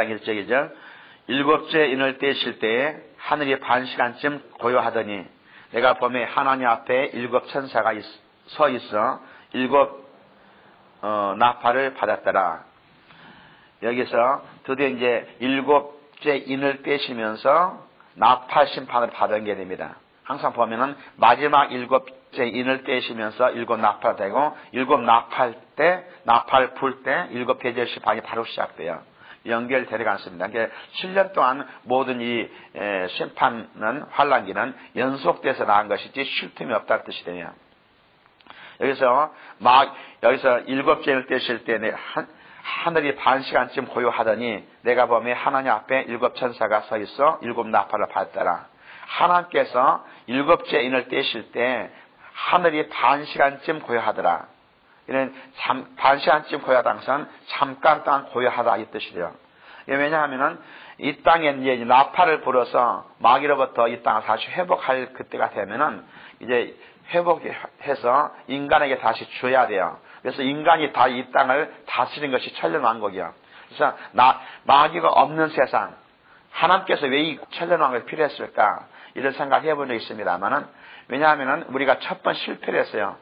8장 1절이죠. 일곱째 인을 떼실 때에 하늘이 반 시간쯤 고요하더니 내가 보매 하나님 앞에 일곱 천사가 서 있어 일곱 나팔을 받았더라. 여기서 드디어 이제 일곱째 인을 떼시면서 나팔 심판을 받은 게 됩니다. 항상 보면은 마지막 일곱째 인을 떼시면서 일곱 나팔 되고 일곱 나팔 때 나팔 불 때 일곱 계절 심판이 바로 시작돼요. 연결되어 않습니다. 그러니까 7년 동안 모든 이 심판은 환란기는 연속돼서 나온 것이지 쉴 틈이 없다는 뜻이 돼요. 여기서 일곱째 인을 떼실 때 하늘이 반 시간쯤 고요하더니 내가 보매 하나님 앞에 일곱 천사가 서 있어 일곱 나팔을 받았더라. 하나님께서 일곱째 인을 떼실 때 하늘이 반 시간쯤 고요하더라. 이는 반 시간쯤 고요하다는 것은 잠깐 동안 고요하다 이 뜻이래요. 왜냐하면은 이 땅에 이제 나팔을 불어서 마귀로부터 이 땅을 다시 회복할 그때가 되면은 이제 회복해서 인간에게 다시 줘야 돼요. 그래서 인간이 다 이 땅을 다스린 것이 천년왕국이요. 그래서 마귀가 없는 세상, 하나님께서 왜 이 천년왕국이 필요했을까? 이런 생각 해본 적이 있습니다만은, 왜냐하면은 우리가 첫 번 실패를 했어요.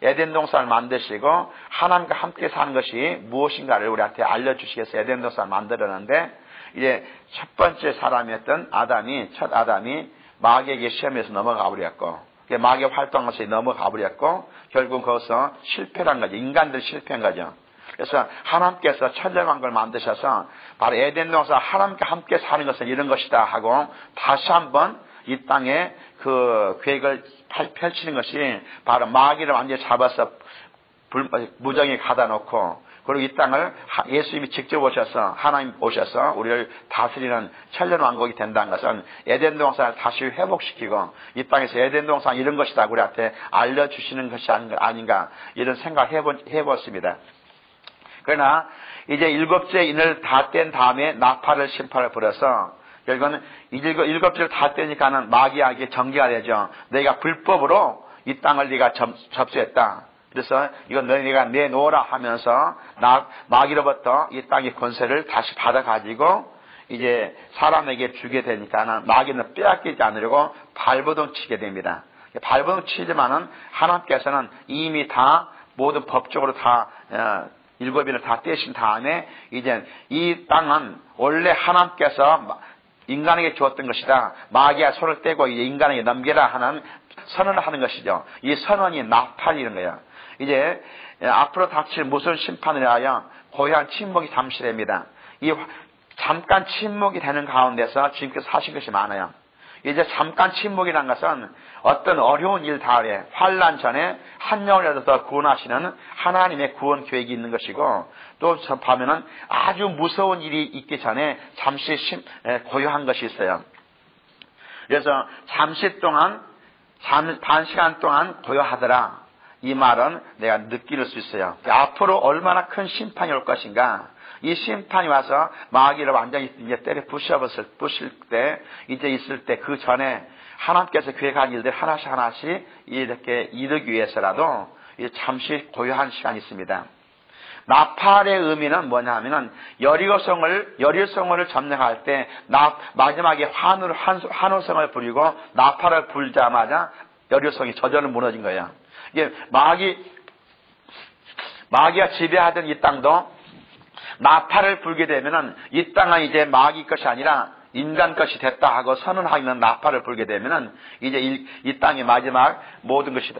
에덴 동산을 만드시고 하나님과 함께 사는 것이 무엇인가를 우리한테 알려주시겠어요. 에덴 동산을 만들었는데 이제 첫 번째 사람이었던 첫 아담이 마귀에게 시험에서 넘어가 버렸고, 마귀의 활동에서 넘어가 버렸고, 결국 거기서 실패한 거죠. 인간들 실패한 거죠. 그래서 하나님께서 천년왕국을 만드셔서 바로 에덴 동산 하나님과 함께 사는 것은 이런 것이다 하고 다시 한번 이 땅에 그 계획을 펼치는 것이 바로 마귀를 완전히 잡아서 무정에 가다 놓고, 그리고 이 땅을 예수님이 직접 오셔서 하나님 오셔서 우리를 다스리는 천년왕국이 된다는 것은 에덴 동산을 다시 회복시키고 이 땅에서 에덴 동산 이런 것이다 우리한테 알려주시는 것이 아닌가 이런 생각 해봤습니다. 그러나 이제 일곱째 인을 다 뗀 다음에 나팔을 심판을 불어서 결국은 일곱째를 다 떼니까는 마귀에게 정죄가 되죠. 너희가 불법으로 이 땅을 네가 접수했다. 그래서 이건 너희가 내놓으라 하면서 마귀로부터 이 땅의 권세를 다시 받아가지고 이제 사람에게 주게 되니까는 마귀는 빼앗기지 않으려고 발버둥 치게 됩니다. 발버둥 치지만은 하나님께서는 이미 다 모든 법적으로 다 일곱인을 다 떼신 다음에 이제 이 땅은 원래 하나님께서 인간에게 주었던 것이다. 마귀가 손을 떼고 이제 인간에게 넘겨라 하는 선언을 하는 것이죠. 이 선언이 나팔이라는 거예요. 이제 앞으로 닥칠 무슨 심판을 위하여 고요한 침묵이 잠시 됩니다. 이 잠깐 침묵이 되는 가운데서 지금까지 사신 것이 많아요. 이제 잠깐 침묵이라는 것은 어떤 어려운 일 다음에 환난 전에 한 영혼이라도 더 구원하시는 하나님의 구원 계획이 있는 것이고, 또 접하면은 아주 무서운 일이 있기 전에 잠시 고요한 것이 있어요. 그래서 잠시 동안 반 시간 동안 고요하더라. 이 말은 내가 느낄 수 있어요. 앞으로 얼마나 큰 심판이 올 것인가. 이 심판이 와서 마귀를 완전히 이제 때려 부실 때, 이제 있을 때 그 전에 하나님께서 계획한 일들 하나씩 이렇게 이루기 위해서라도 잠시 고요한 시간이 있습니다. 나팔의 의미는 뭐냐 하면은 여리고성을 점령할 때 마지막에 환호성을 부리고 나팔을 불자마자 여리고성이 저절로 무너진 거예요. 이게 마귀가 지배하던 이 땅도 나팔을 불게 되면은 이 땅은 이제 마귀 것이 아니라 인간 것이 됐다 하고 선언하는 나팔을 불게 되면은 이제 이 땅의 마지막 모든 것이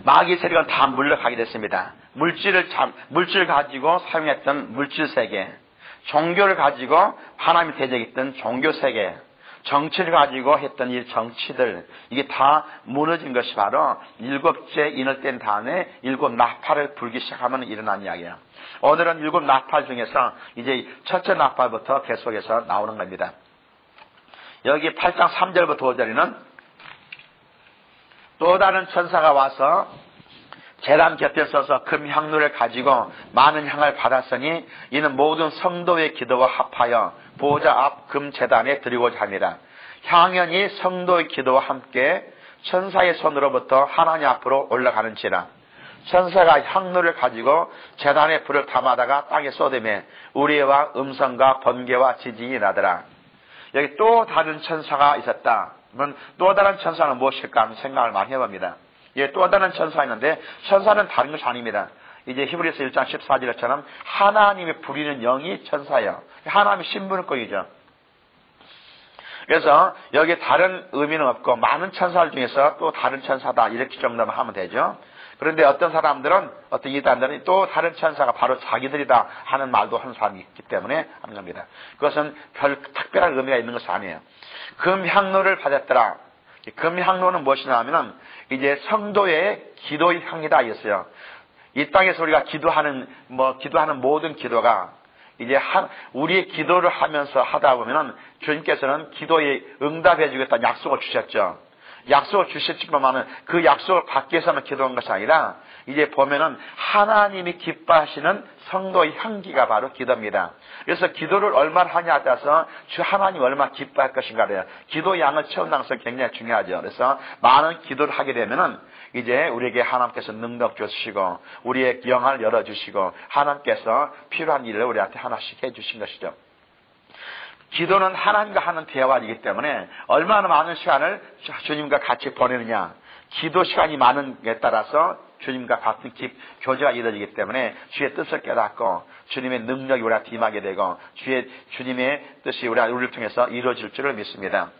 마귀 세력은 다 물러가게 됐습니다. 물질을 가지고 사용했던 물질 세계, 종교를 가지고 하나님이 대적했던 종교 세계, 정치를 가지고 했던 이 정치들, 이게 다 무너진 것이 바로 일곱째 인을 뗀 다음에 일곱 나팔을 불기 시작하면 일어난 이야기예요. 오늘은 일곱 나팔 중에서 이제 첫째 나팔부터 계속해서 나오는 겁니다. 여기 8장 3절부터 5절에는 또 다른 천사가 와서 제단 곁에 서서 금 향로를 가지고 많은 향을 받았으니 이는 모든 성도의 기도와 합하여 보좌 앞 금 제단에 드리고자 합니다. 향연이 성도의 기도와 함께 천사의 손으로부터 하나님 앞으로 올라가는지라. 천사가 향로를 가지고 제단의 불을 담아다가 땅에 쏟으며 우레와 음성과 번개와 지진이 나더라. 여기 또 다른 천사가 있었다. 그러면 또 다른 천사는 무엇일까 하는 생각을 많이 해봅니다. 예, 또 다른 천사가 있는데 천사는 다른 것이 아닙니다. 이제 히브리서 1장 14절처럼 하나님이 부리는 영이 천사예요. 하나님의 신분권이죠. 그래서 여기에 다른 의미는 없고 많은 천사들 중에서 또 다른 천사다 이렇게 정도만 하면 되죠. 그런데 어떤 사람들은 어떤 이단들은 또 다른 천사가 바로 자기들이다 하는 말도 하는 사람이 있기 때문에 하는 겁니다. 그것은 별 특별한 의미가 있는 것이 아니에요. 금향로를 받았더라. 금향로는 무엇이냐 하면은 이제 성도의 기도의 향이다 이었어요. 이 땅에서 우리가 기도하는 모든 기도가 이제 우리의 기도를 하면서 하다 보면은 주님께서는 기도에 응답해 주겠다는 약속을 주셨죠. 약속을 주셨지만은 그 약속을 받기 위해서만 기도한 것이 아니라 이제 보면은 하나님이 기뻐하시는 성도의 향기가 바로 기도입니다. 그래서 기도를 얼마나 하냐에 따라서 주 하나님 얼마나 기뻐할 것인가래요. 기도 양을 채운다는 것은 굉장히 중요하죠. 그래서 많은 기도를 하게 되면은 이제 우리에게 하나님께서 능력 주시고 우리의 영을 열어주시고 하나님께서 필요한 일을 우리한테 하나씩 해주신 것이죠. 기도는 하나님과 하는 대화이기 때문에 얼마나 많은 시간을 주님과 같이 보내느냐, 기도 시간이 많은 게 따라서 주님과 같은 교제가 이루어지기 때문에 주의 뜻을 깨닫고 주님의 능력이 우리한테 임하게 되고 주님의 뜻이 우리를 통해서 이루어질 줄을 믿습니다.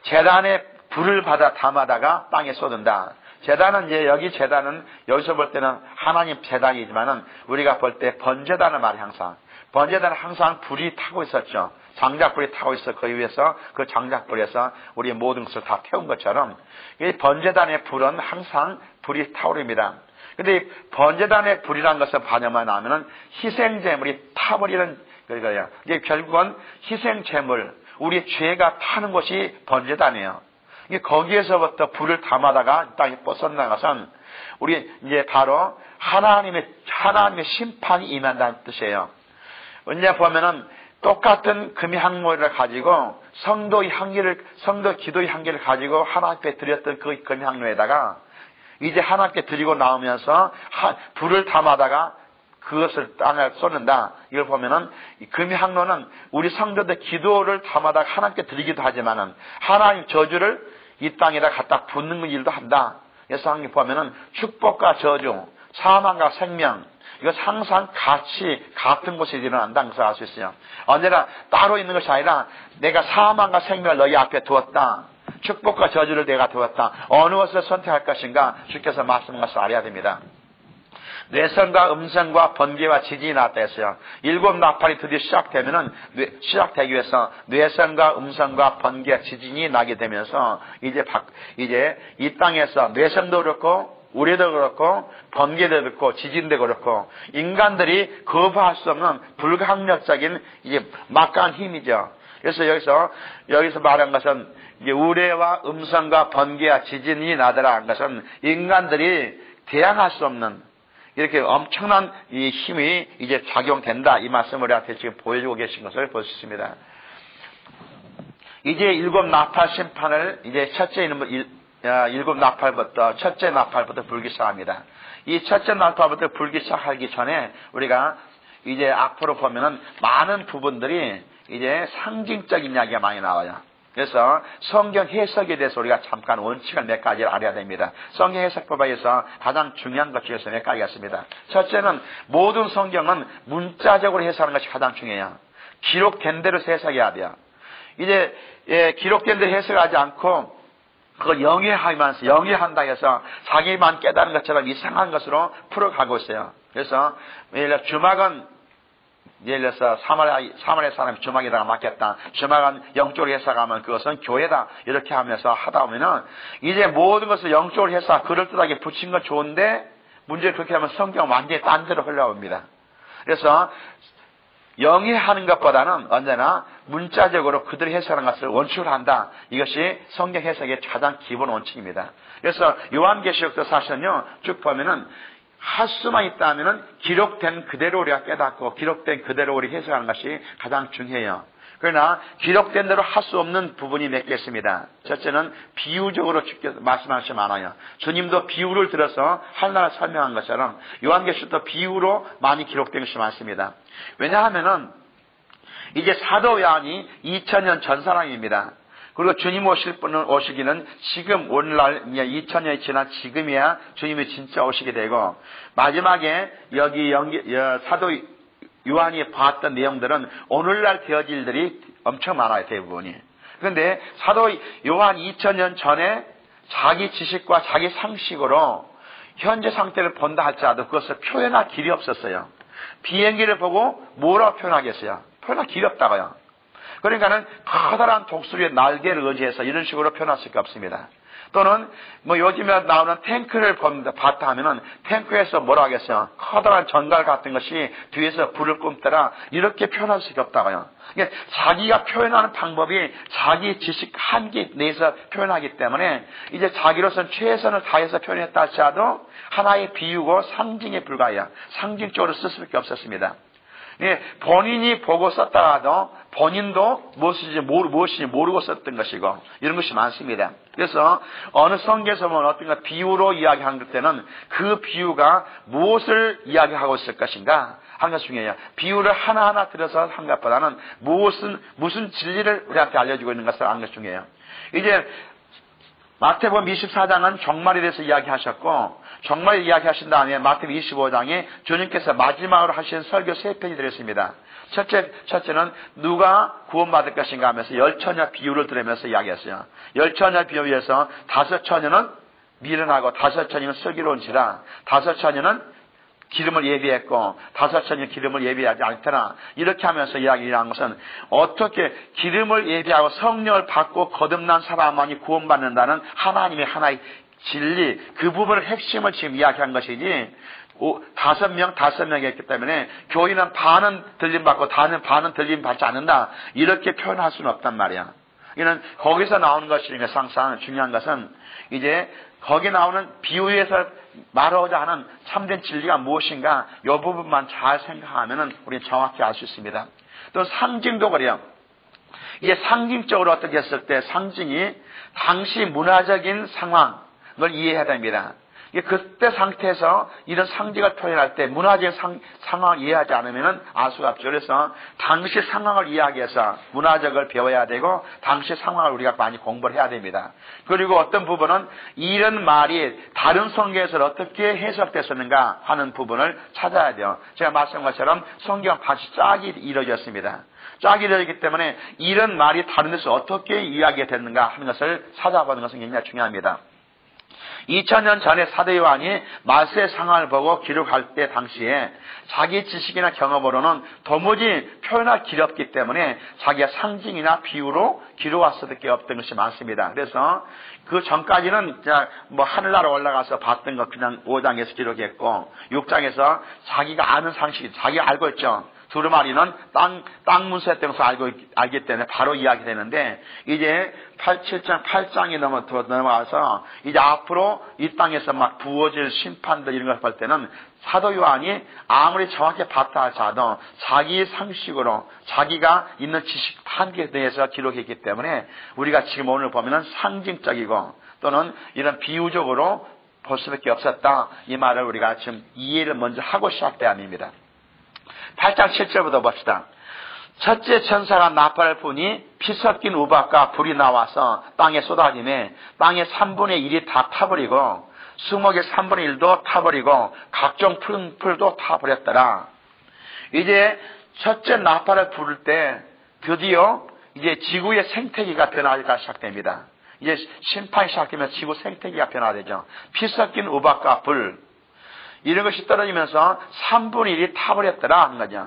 제단에 불을 받아 담아다가 땅에 쏟는다. 제단은 이제 여기서 볼 때는 하나님 제단이지만은 우리가 볼 때 번제단을 말해 항상. 번제단은 항상 불이 타고 있었죠. 장작불이 타고 있어 그 위에서 그 장작불에서 우리의 모든 것을 다 태운 것처럼 이 번제단의 불은 항상 불이 타오릅니다. 근데 이 번제단의 불이라는 것을 반영만 하면은 희생제물이 타버리는 거예요. 이게 결국은 희생제물, 우리 죄가 타는 것이 번제단이에요. 거기에서부터 불을 담아다가 땅에 뻗어나가선 우리 이제 바로 하나님의 심판이 임한다는 뜻이에요. 언제 보면은 똑같은 금의 향로를 가지고 성도 기도의 향기를 가지고 하나님께 드렸던 그 금의 향로에다가 이제 하나님께 드리고 나오면서 불을 담아다가 그것을 땅에 쏟는다. 이걸 보면은 금의 향로는 우리 성도들 기도를 담아다가 하나님께 드리기도 하지만은 하나님 저주를 이 땅에다 갖다 붓는 일도 한다. 그래서 하나님 보면은 축복과 저주, 사망과 생명, 이거 항상 같은 곳에 일어난다는 것을 알 수 있어요. 언제나 따로 있는 것이 아니라 내가 사망과 생명을 너희 앞에 두었다. 축복과 저주를 내가 두었다. 어느 것을 선택할 것인가 주께서 말씀한 것을 알아야 됩니다. 뇌성과 음성과 번개와 지진이 나왔다 했어요. 7 나팔이 드디어 시작되기 위해서 뇌성과 음성과 번개와 지진이 나게 되면서 이제 이 땅에서 뇌성도 그렇고 우리도 그렇고 번개도 그렇고 지진도 그렇고 인간들이 거부할 수 없는 불가항력적인 이제 막강한 힘이죠. 그래서 여기서 말한 것은 이제 우레와 음성과 번개와 지진이 나더라 한 것은 인간들이 대항할 수 없는 이렇게 엄청난 이 힘이 이제 작용된다. 이 말씀을 우리한테 지금 보여주고 계신 것을 볼 수 있습니다. 이제 7 나팔 심판을 이제 첫째 나팔부터 불기 시작합니다. 이 첫째 나팔부터 불기 시작하기 전에 우리가 이제 앞으로 보면은 많은 부분들이 이제 상징적인 이야기가 많이 나와요. 그래서 성경 해석에 대해서 우리가 잠깐 원칙을 몇 가지를 알아야 됩니다. 성경 해석법에서 가장 중요한 것 중에서 몇 가지가 있습니다. 첫째는 모든 성경은 문자적으로 해석하는 것이 가장 중요해요. 기록된 대로 해석해야 돼요. 이제 기록된 대로 해석하지 않고 그걸 영위한다 해서 자기만 깨달은 것처럼 이상한 것으로 풀어가고 있어요. 그래서 예를 들어 주막은 예를 들어서 사마리아 사람이 주막에다가 맡겼다. 주막은 영적으로 해석하면 그것은 교회다. 이렇게 하면서 하다 보면은 이제 모든 것을 영적으로 해서 그럴듯하게 붙인 건 좋은데 문제를 그렇게 하면 성경은 완전히 딴 데로 흘러옵니다. 그래서 영위하는 것보다는 언제나 문자적으로 그들이 해석하는 것을 원칙으로 한다. 이것이 성경 해석의 가장 기본 원칙입니다. 그래서 요한계시록도 사실은요, 쭉 보면은 할 수만 있다면은 기록된 그대로 우리가 깨닫고 기록된 그대로 우리 해석하는 것이 가장 중요해요. 그러나 기록된 대로 할 수 없는 부분이 몇 개 있습니다. 첫째는 비유적으로 말씀하시 많아요. 주님도 비유를 들어서 하나를 설명한 것처럼 요한계시록도 비유로 많이 기록된 것이 많습니다. 왜냐하면은 이제 사도 요한이 2000년 전 사람입니다. 그리고 주님 오시기는 지금 오늘날 2000년이 지난 지금이야 주님이 진짜 오시게 되고, 마지막에 여기 사도 요한이 봤던 내용들은 오늘날 되어질 일들이 엄청 많아요, 대부분이. 그런데 사도 요한 2000년 전에 자기 지식과 자기 상식으로 현재 상태를 본다 할지라도 그것을 표현할 길이 없었어요. 비행기를 보고 뭐라고 표현하겠어요? 표현할 길이 없다고요. 그러니까는 커다란 독수리의 날개를 의지해서 이런 식으로 표현할 수가 없습니다. 또는 뭐 요즘에 나오는 탱크를 봤다 하면은 탱크에서 뭐라 하겠어요? 커다란 전갈 같은 것이 뒤에서 불을 뿜더라, 이렇게 표현할 수가 없다고요. 그러니까 자기가 표현하는 방법이 자기 지식 한계 내에서 표현하기 때문에 이제 자기로서는 최선을 다해서 표현했다 할지라도 하나의 비유고 상징에 불과해요. 상징적으로 쓸 수밖에 없었습니다. 예, 본인이 보고 썼다가도 본인도 무엇인지 모르고 썼던 것이고 이런 것이 많습니다. 그래서 어느 성경에서 보면 어떤가 비유로 이야기하는 때는 그 비유가 무엇을 이야기하고 있을 것인가 하는 것이 중요해요. 비유를 하나하나 들어서 한 것보다는 무슨 진리를 우리한테 알려주고 있는 것을 아는 것이 중요해요. 이제 마태복음 24장은 종말에 대해서 이야기하셨고, 종말에 이야기하신 다음에 마태복음 25장에 주님께서 마지막으로 하신 설교 3편이 들었습니다. 첫째는 누가 구원받을 것인가 하면서 열처녀 비유를 들으면서 이야기했어요. 열처녀 비유에서 5처녀는 미련하고 5처녀는 슬기로운지라 5처녀는 기름을 예비했고 5처녀는 기름을 예비하지 않더라. 이렇게 하면서 이야기한 것은 어떻게 기름을 예비하고 성령을 받고 거듭난 사람만이 구원받는다는 하나님의 하나의 진리, 그 부분을 핵심을 지금 이야기한 것이지 5명이 했기 때문에 교인은 반은 들림받고 반은 들림받지 않는다, 이렇게 표현할 수는 없단 말이야. 이는 거기서 나오는 것이니까 항상 중요한 것은 이제 거기 나오는 비유에서 말하고자 하는 참된 진리가 무엇인가, 이 부분만 잘 생각하면 우리는 정확히 알 수 있습니다. 또 상징도 그래요. 이게 상징적으로 어떻게 했을 때 상징이 당시 문화적인 상황을 이해해야 됩니다. 그때 상태에서 이런 상징을 표현할 때 문화적인 상황을 이해하지 않으면 알 수가 없죠. 그래서 당시 상황을 이야기해서 문화적을 배워야 되고 당시 상황을 우리가 많이 공부를 해야 됩니다. 그리고 어떤 부분은 이런 말이 다른 성경에서 어떻게 해석됐었는가 하는 부분을 찾아야 돼요. 제가 말씀한 것처럼 성경은 같이 짝이 이루어졌습니다. 짝이 이루어지기 때문에 이런 말이 다른 데서 어떻게 이야기가 됐는가 하는 것을 찾아보는 것은 굉장히 중요합니다. 2000년 전에 사도 요한이 말세의 상황을 보고 기록할 때 당시에 자기 지식이나 경험으로는 도무지 표현할 길이 없기 때문에 자기가 상징이나 비유로 기록할 수밖에 없던 것이 많습니다. 그래서 그 전까지는 뭐 하늘나라 올라가서 봤던 것 그냥 5장에서 기록했고 6장에서 자기가 아는 상식, 자기가 알고 있죠. 두루마리는 땅 문서에 떼서 알기 때문에 바로 이야기되는데 이제 7장, 8장이 넘어가서 이제 앞으로 이 땅에서 막 부어질 심판들 이런 걸 볼 때는 사도 요한이 아무리 정확히 봤다 할지라도 자기 상식으로 자기가 있는 지식 한계에 대해서 기록했기 때문에 우리가 지금 오늘 보면은 상징적이고 또는 이런 비유적으로 볼 수밖에 없었다. 이 말을 우리가 지금 이해를 먼저 하고 시작돼야 합니다. 8장 7절부터 봅시다. 첫째 천사가 나팔을 부니 피 섞인 우박과 불이 나와서 땅에 쏟아지매 땅의 3분의 1이 다 타버리고 수목의 3분의 1도 타버리고 각종 풀도 타버렸더라. 이제 첫째 나팔을 부를 때 드디어 이제 지구의 생태계가 변화가 시작됩니다. 이제 심판이 시작되면 지구 생태계가 변화되죠. 피 섞인 우박과 불 이런 것이 떨어지면서 3분의 1이 타버렸더라 하는 거죠.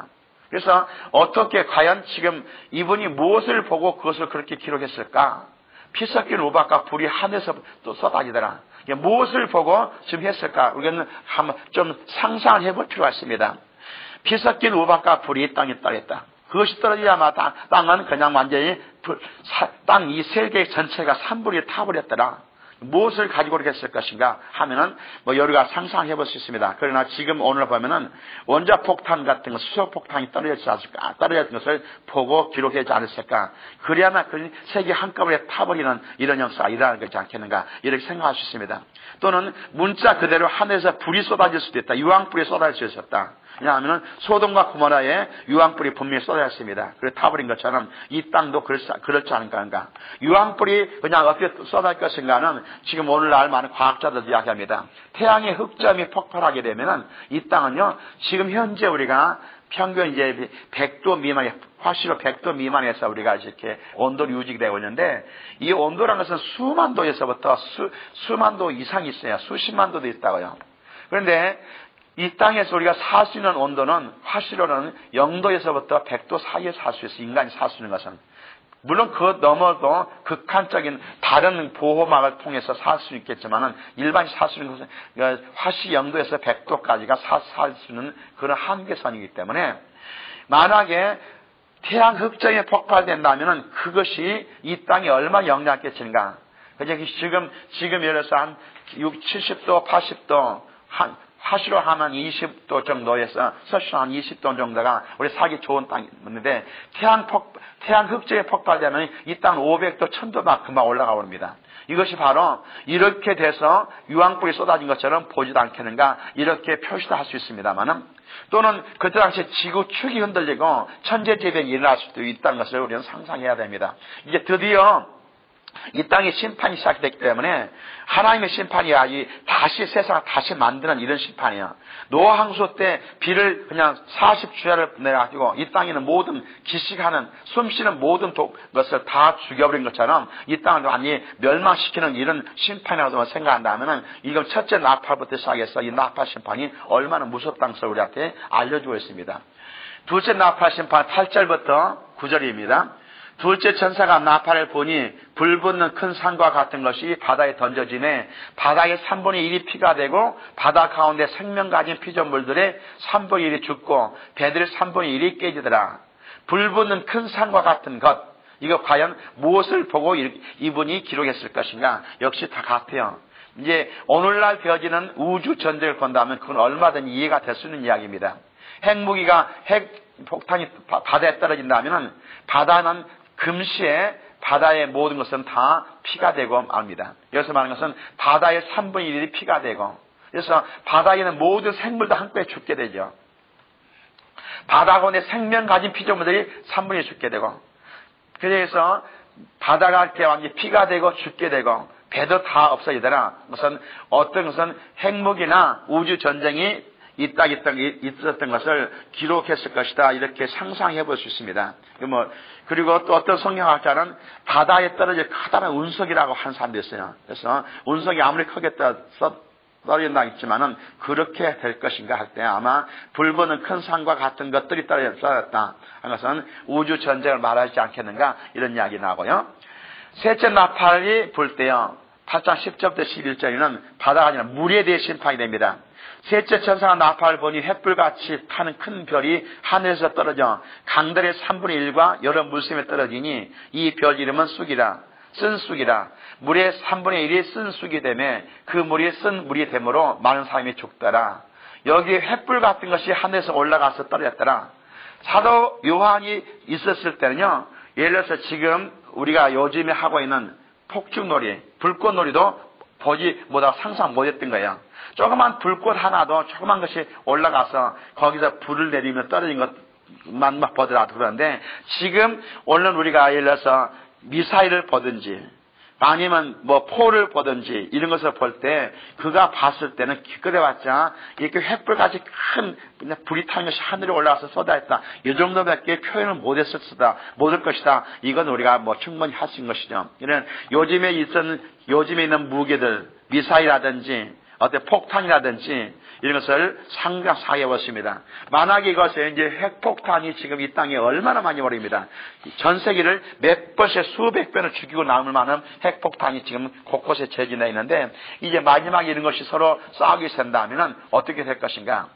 그래서 어떻게 과연 지금 이분이 무엇을 보고 그것을 그렇게 기록했을까? 피 섞인 우박과 불이 하늘에서 또 쏟아지더라. 무엇을 보고 지금 했을까? 우리는 한번 좀 상상을 해볼 필요가 있습니다. 피 섞인 우박과 불이 땅에 떨어졌다. 그것이 떨어지자마자 땅은 그냥 완전히 땅 이 세계 전체가 3분의 1이 타버렸더라. 무엇을 가지고 그렇게 했을 것인가 하면은 뭐 여러 가지 상상해 볼 수 있습니다. 그러나 지금 오늘 보면은 원자폭탄 같은 거, 수소폭탄이 떨어졌지 않을까, 떨어졌던 것을 보고 기록하지 않았을까. 그래야만 그 세계 한꺼번에 타버리는 이런 역사가 일어나는 것이지 않겠는가, 이렇게 생각할 수 있습니다. 또는 문자 그대로 하늘에서 불이 쏟아질 수도 있다. 유황불이 쏟아질 수 있었다. 왜냐하면 소돔과 고모라에 유황불이 분명히 쏟아졌습니다. 그래 타버린 것처럼 이 땅도 그렇지 않을까. 유황불이 그냥 어떻게 쏟아질 것인가는 지금 오늘날 많은 과학자들도 이야기합니다. 태양의 흑점이 폭발하게 되면은 이 땅은요, 지금 현재 우리가 평균 이제 100도 미만에, 화실로 100도 미만에서 우리가 이렇게 온도를 유지되고 있는데, 이 온도라는 것은 수만 도에서부터 수만 도 이상이 있어요. 수십만 도도 있다고요. 그런데 이 땅에서 우리가 살 수 있는 온도는 화실로는 0도에서부터 100도 사이에 살 수 있어요. 인간이 살 수 있는 것은. 물론 그 너머도 극한적인 다른 보호막을 통해서 살 수 있겠지만은 일반이 살 수 있는 것은 화실 0도에서 100도까지가 살 수 있는 그런 한계선이기 때문에, 만약에 태양 흑점이 폭발된다면은 그것이 이 땅에 얼마나 영향을 끼치는가. 지금 예를 들어서 한 70도, 80도, 화실로 하면 20도 정도에서 서실로 한 20도 정도가 우리 살기 좋은 땅인데, 태양 흑점이 폭발되면 이 땅은 500도, 1000도만 금방 올라가 버립니다. 이것이 바로 이렇게 돼서 유황불이 쏟아진 것처럼 보지도 않겠는가, 이렇게 표시도 할 수 있습니다만은, 또는 그때 당시에 지구 축이 흔들리고 천재지변이 일어날 수도 있다는 것을 우리는 상상해야 됩니다. 이제 드디어 이 땅의 심판이 시작됐기 때문에 하나님의 심판이 다시 세상을 다시 만드는 이런 심판이에요. 노아 항소 때 비를 그냥 40주야를 내가지고 이 땅에 있는 모든 기식하는 숨쉬는 모든 것을 다 죽여버린 것처럼 이 땅을 완전히 멸망시키는 이런 심판이라고 생각한다면은, 이건 첫째 나팔부터 시작해서 이 나팔 심판이 얼마나 무섭다는 것을 우리한테 알려주고 있습니다. 둘째 나팔 심판 8절부터 9절입니다. 둘째 천사가 나팔을 보니 불붙는 큰 산과 같은 것이 바다에 던져지네, 바다의 3분의 1이 피가 되고 바다 가운데 생명 가진 피조물들의 3분의 1이 죽고 배들의 3분의 1이 깨지더라. 불붙는 큰 산과 같은 것, 이거 과연 무엇을 보고 이분이 기록했을 것인가? 역시 다 같아요. 이제 오늘날 되어지는 우주 전쟁을 본다면 그건 얼마든지 이해가 될 수 있는 이야기입니다. 핵무기가 핵폭탄이 바다에 떨어진다면 바다는 금시에 바다의 모든 것은 다 피가 되고 맙니다. 여기서 말하는 것은 바다의 3분의 1이 피가 되고, 그래서 바다에 있는 모든 생물도 한꺼번에 죽게 되죠. 바다 가운데 생명 가진 피조물들이 3분의 1 죽게 되고, 그래서 바다가 이렇게 완전히 피가 되고 죽게 되고 배도 다 없어지더라. 어떤 것은 핵무기나 우주 전쟁이 있었던 것을 기록했을 것이다, 이렇게 상상해 볼 수 있습니다. 그리고 또 어떤 성경학자는 바다에 떨어질 커다란 운석이라고 한 사람도 있어요. 그래서 운석이 아무리 크게 떨어진다 했지만은 그렇게 될 것인가 할 때 아마 불보는 큰 산과 같은 것들이 떨어졌다 하는 것은 우주 전쟁을 말하지 않겠는가, 이런 이야기 나오고요. 셋째 나팔이 불 때요, 8장 10절부터 11절에는 바다가 아니라 물에 대해 심판이 됩니다. 셋째 천사가 나팔을 보니 횃불같이 타는 큰 별이 하늘에서 떨어져 강들의 3분의 1과 여러 물샘에 떨어지니 이 별 이름은 쑥이라, 쓴 쑥이라. 물의 3분의 1이 쓴 쑥이 되매 그 물이 쓴 물이 되므로 많은 사람이 죽더라. 여기에 횃불 같은 것이 하늘에서 올라가서 떨어졌더라. 사도 요한이 있었을 때는요, 예를 들어서 지금 우리가 요즘에 하고 있는 폭죽놀이, 불꽃놀이도 보지 못하고 상상 못했던 거예요. 조그만 불꽃 하나도 조그만 것이 올라가서 거기서 불을 내리며 떨어진 것만 보더라도 그런데, 지금 오늘 우리가 예를 들어서 미사일을 보든지 아니면 포를 보든지 이런 것을 볼 때 그가 봤을 때는 기껏 해봤자 이렇게 횃불같이 큰 불이 타는 것이 하늘에 올라가서 쏟아졌다, 이 정도밖에 표현을 못할 것이다. 이건 우리가 충분히 할 수 있는 것이죠. 이런 요즘에 있는 무기들, 미사일이라든지 어떤 폭탄이라든지 이런 것을 상상해 보십니다. 만약에 이것에 이제 핵폭탄이 지금 이 땅에 얼마나 많이 오릅니다. 전 세계를 몇 번씩 수백 번을 죽이고 남을 만한 핵폭탄이 지금 곳곳에 재진해 있는데, 이제 마지막에 이런 것이 서로 싸우게 된다면 어떻게 될 것인가?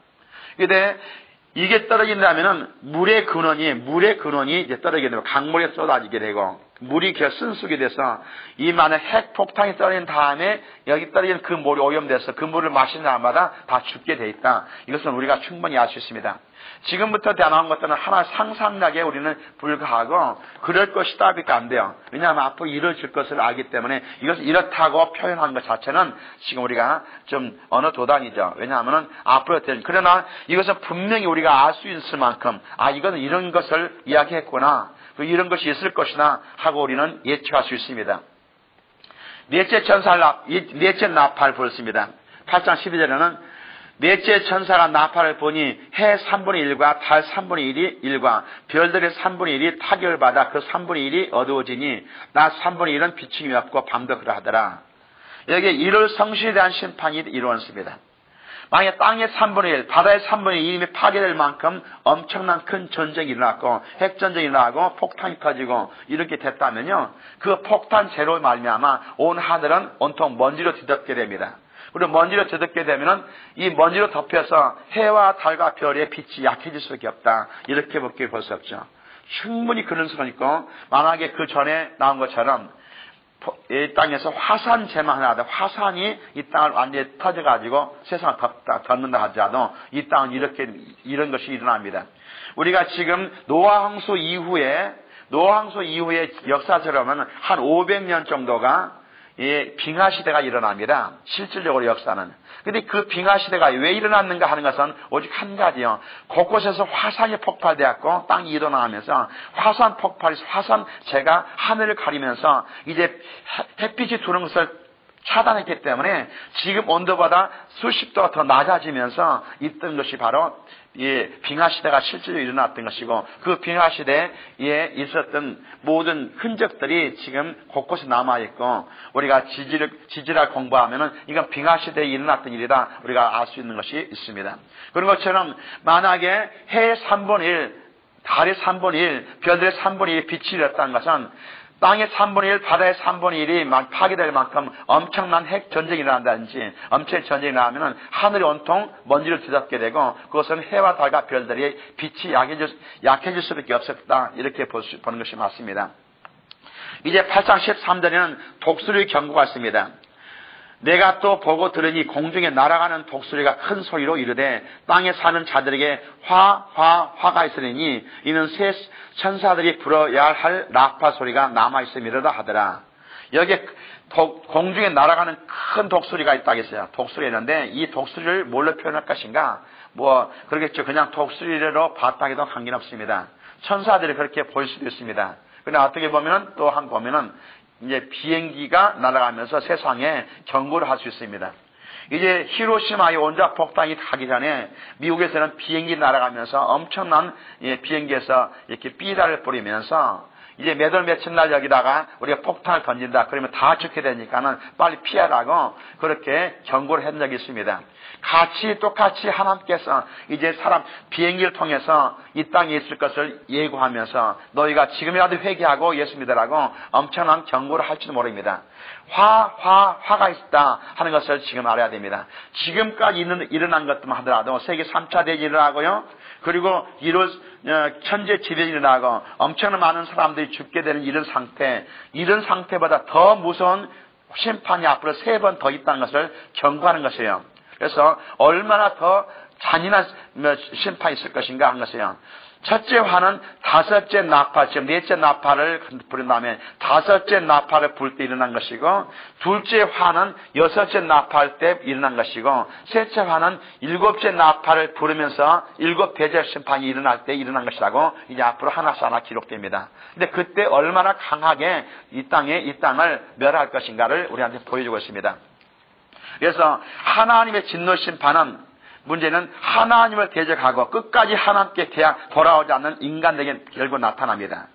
근데 이게 떨어진다면은 물의 근원이 이제 떨어지게 되고 강물에 쏟아지게 되고, 물이 쓴속이 돼서 이 많은 핵폭탄이 떨어진 다음에 여기 떨어진 그 물이 오염돼서 그 물을 마시는 사람마다 다 죽게 돼 있다. 이것은 우리가 충분히 알 수 있습니다. 지금부터 나온 것들은 하나 상상력에 우리는 불과하고 그럴 것이다 밖에 안 돼요. 왜냐하면 앞으로 이루어질 것을 알기 때문에 이것을 이렇다고 표현한 것 자체는 지금 우리가 좀 어느 도단이죠. 왜냐하면 앞으로 그러나 이것은 분명히 우리가 알 수 있을 만큼 이것은 이런 것을 이야기했구나. 이런 것이 있을 것이나 하고 우리는 예측할 수 있습니다. 넷째 넷째 나팔을 불었습니다. 8장 12절에는 넷째 천사가 나팔을 보니 해 3분의 1과 달 3분의 1과 별들의 3분의 1이 타격을 받아 그 3분의 1이 어두워지니 낮 3분의 1은 비침이 없고 밤도 그러하더라. 여기에 이를 성실에 대한 심판이 이루어졌습니다. 만약에 땅의 3분의 1, 바다의 3분의 2이 파괴될 만큼 엄청난 큰 전쟁이 일어났고 핵전쟁이 일어나고 폭탄이 터지고 이렇게 됐다면요. 그 폭탄 재로 말미암아 온 하늘은 온통 먼지로 뒤덮게 됩니다. 그리고 먼지로 뒤덮게 되면은 이 먼지로 덮여서 해와 달과 별의 빛이 약해질 수밖에 없다. 이렇게 밖에 볼 수 없죠. 충분히 그런 수가 있고 만약에 그 전에 나온 것처럼 이 땅에서 화산 재만 하나 하다 화산이 이 땅을 완전히 터져가지고 세상을 덮는다 하더라도 이 땅은 이런 것이 일어납니다. 우리가 지금 노아 홍수 이후에 역사처럼은 한 500년 정도가 빙하 시대가 일어납니다. 실질적으로 역사는. 근데 그 빙하 시대가 왜 일어났는가 하는 것은 오직 한 가지요. 곳곳에서 화산이 폭발되었고 땅이 일어나면서 화산재가 하늘을 가리면서 이제 햇빛이 들어오는 것을 차단했기 때문에 지금 온도보다 수십 도가 더 낮아지면서 있던 것이 바로 빙하 시대가 실제로 일어났던 것이고 그 빙하 시대에 있었던 모든 흔적들이 지금 곳곳에 남아있고 우리가 지질학 공부하면은 이건 빙하 시대에 일어났던 일이다 우리가 알 수 있는 것이 있습니다. 그런 것처럼 만약에 해의 3분의 1, 달의 3분의 1, 별들의 3분의 1이 빛이 일었다는 것은 땅의 3분의 1, 바다의 3분의 1이 파괴될 만큼 엄청난 핵 전쟁이 일어난다든지 엄청난 전쟁이 일어나면 하늘이 온통 먼지를 뒤덮게 되고 그것은 해와 달과 별들이 빛이 약해질 수밖에 없었다. 이렇게 보는 것이 맞습니다. 이제 8장 13절에는 독수리 경고가 있습니다. 내가 또 보고 들으니 공중에 날아가는 독수리가 큰 소리로 이르되 땅에 사는 자들에게 화가 있으리니 이는 새 천사들이 불어야 할 나파 소리가 남아있음이로다 하더라. 여기에 공중에 날아가는 큰 독수리가 있다고 했어요. 독수리 있는데 이 독수리를 뭘로 표현할 것인가? 그러겠죠. 그냥 독수리로 봤다 해도 관계없습니다. 천사들이 그렇게 보일 수도 있습니다. 그러나 어떻게 보면은 또 한 보면은 이제 비행기가 날아가면서 세상에 경고를 할 수 있습니다. 이제 히로시마의 원자 폭탄이 가기 전에 미국에서는 비행기 날아가면서 엄청난 비행기에서 이렇게 삐라를 뿌리면서 이제 몇 월 며칠 날 여기다가 우리가 폭탄을 던진다. 그러면 다 죽게 되니까는 빨리 피하라고 그렇게 경고를 한 적이 있습니다. 똑같이 하나님께서 이제 비행기를 통해서 이 땅에 있을 것을 예고하면서 너희가 지금이라도 회개하고 예수 믿으라고 엄청난 경고를 할지도 모릅니다. 화가 있다 하는 것을 지금 알아야 됩니다. 지금까지 일어난 것들만 하더라도 세계 3차 대전이 일어나고요. 그리고 천재 지변이 일어나고 엄청난 많은 사람들이 죽게 되는 이런 상태보다 더 무서운 심판이 앞으로 3번 더 있다는 것을 경고하는 것이에요. 그래서 얼마나 더 잔인한 심판이 있을 것인가 하는 것이에요. 첫째 화는 다섯째 나팔, 지금 넷째 나팔을 부른 다음에 다섯째 나팔을 불 때 일어난 것이고, 둘째 화는 여섯째 나팔 때 일어난 것이고, 셋째 화는 일곱째 나팔을 부르면서 일곱 배제 심판이 일어날 때 일어난 것이라고 이제 앞으로 하나씩 하나 기록됩니다. 근데 그때 얼마나 강하게 이 땅을 멸할 것인가를 우리한테 보여주고 있습니다. 그래서 하나님의 진노 심판은 문제는 하나님을 대적하고 끝까지 하나님께 돌아오지 않는 인간에게 결국 나타납니다.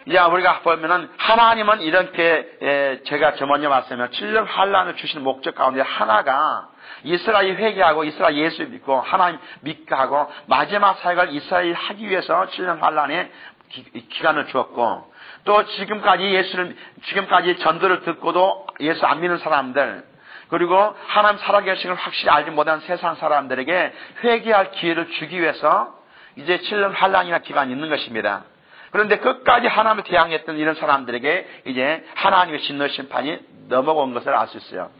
이제 우리가 보면은 하나님은 이렇게 제가 먼저 말씀드리면 7년 환란을 주시는 목적 가운데 하나가 이스라엘이 회개하고 이스라엘 예수 믿고 하나님 믿게 하고 마지막 사역을 이스라엘이 하기 위해서 7년 환란의 기간을 주었고, 또 지금까지 전도를 듣고도 예수 안 믿는 사람들, 그리고 하나님 살아계신 걸 확실히 알지 못한 세상 사람들에게 회개할 기회를 주기 위해서 이제 7년 환란이나 기간이 있는 것입니다. 그런데 끝까지 하나님을 대항했던 이런 사람들에게 이제 하나님의 진노 심판이 넘어온 것을 알 수 있어요.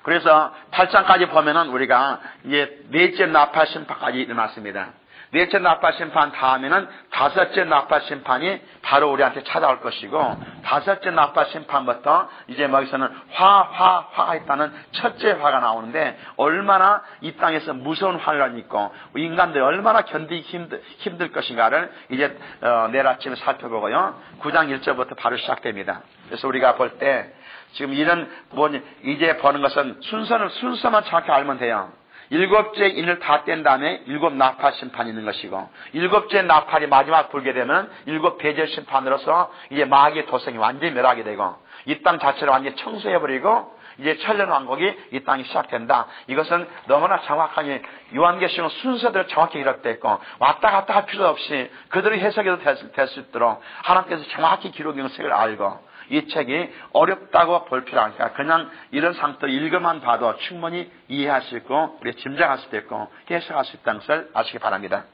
그래서 8장까지 보면은 우리가 이제 넷째 나팔 심판까지 일어났습니다. 넷째 나팔 심판 다음에는 다섯째 나팔 심판이 바로 우리한테 찾아올 것이고, 다섯째 나팔 심판부터 이제 여기서는 화가 있다는 첫째 화가 나오는데, 얼마나 이 땅에서 무서운 환란이 있고 인간들이 얼마나 견디기 힘들 것인가를 이제 내일 아침에 살펴보고요. 9장 1절부터 바로 시작됩니다. 그래서 우리가 볼 때 지금 이런 이제 보는 것은 순서만 정확히 알면 돼요. 일곱째 인을 다 뗀 다음에 일곱 나팔 심판이 있는 것이고, 일곱째 나팔이 마지막 불게 되면 일곱 배절 심판으로서 이제 마귀의 도성이 완전히 멸하게 되고, 이 땅 자체를 완전히 청소해버리고 이제 천년 왕국이 이 땅이 시작된다. 이것은 너무나 정확하게 요한계시록 순서대로 정확히 기록되어 있고, 왔다 갔다 할 필요 없이 그들의 해석에도 될 수 있도록 하나님께서 정확히 기록된 것을 알고, 이 책이 어렵다고 볼 필요 없으니까 그냥 이런 상태 읽어만 봐도 충분히 이해할 수 있고 우리 짐작할 수도 있고 해석할 수 있다는 것을 아시기 바랍니다.